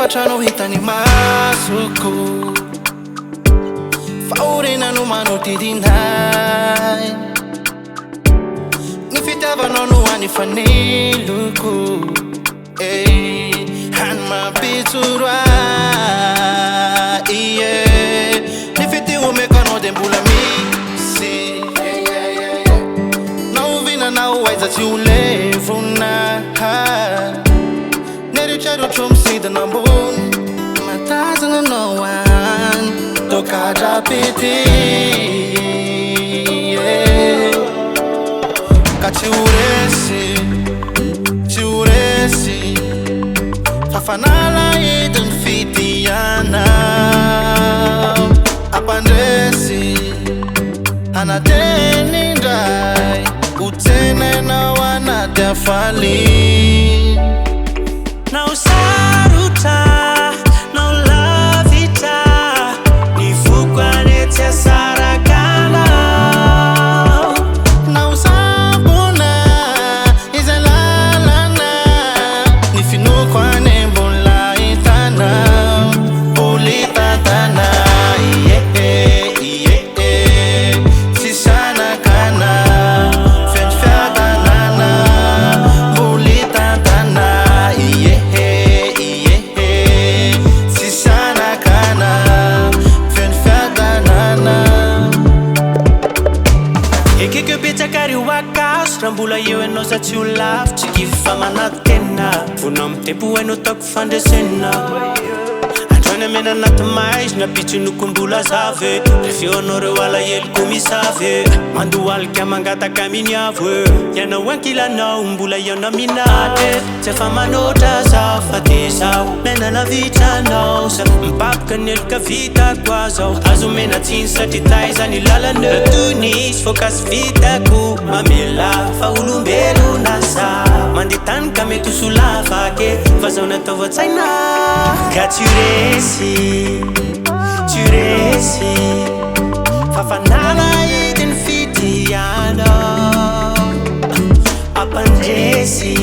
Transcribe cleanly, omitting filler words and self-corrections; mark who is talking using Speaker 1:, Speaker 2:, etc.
Speaker 1: Trano hitany masoko faorena no manodidinay ny fitiavanao no anifaniloko hany mapitsoroa ny fitiomeko anao de mbola misy naovinanao aiza tsy ho levona Gadram ambony matazana anao any tô Gadram-pitia ka tsy ho resy fafanala ediny fidianao ampandresy anateny indray ho tsenenao anaty afaly
Speaker 2: Now saruta, now lavita, ni fukwanetia sarakana.
Speaker 1: Now sabuna, izalalana, ni finukwane mbula itana, bulita tana, sisana kana, fenfiata nana, bulita tana,
Speaker 2: Rambola eo enao za tsy ho lavitsy kifa manatikena Vona amtempo enao taoko fandresena Androany amena anaty maizina pitso nokombola zave Refeo anao reo alaheloko misave Mandohalika mangataka miniavo Ianao ankilanao mbola ianao minate Tsy efa manotra zao fa de zao Mena lavitranao sa mipapika ny eloka vitako azao Azo mena tsiny satria taizany lalana Toy nisy fôkasy vitako mamela fa olombelona za Mandeha tany ka mety ho solavake Fa zao natao vatsaina Ka tsy resy Fafanala ediny fidianao Ampandresy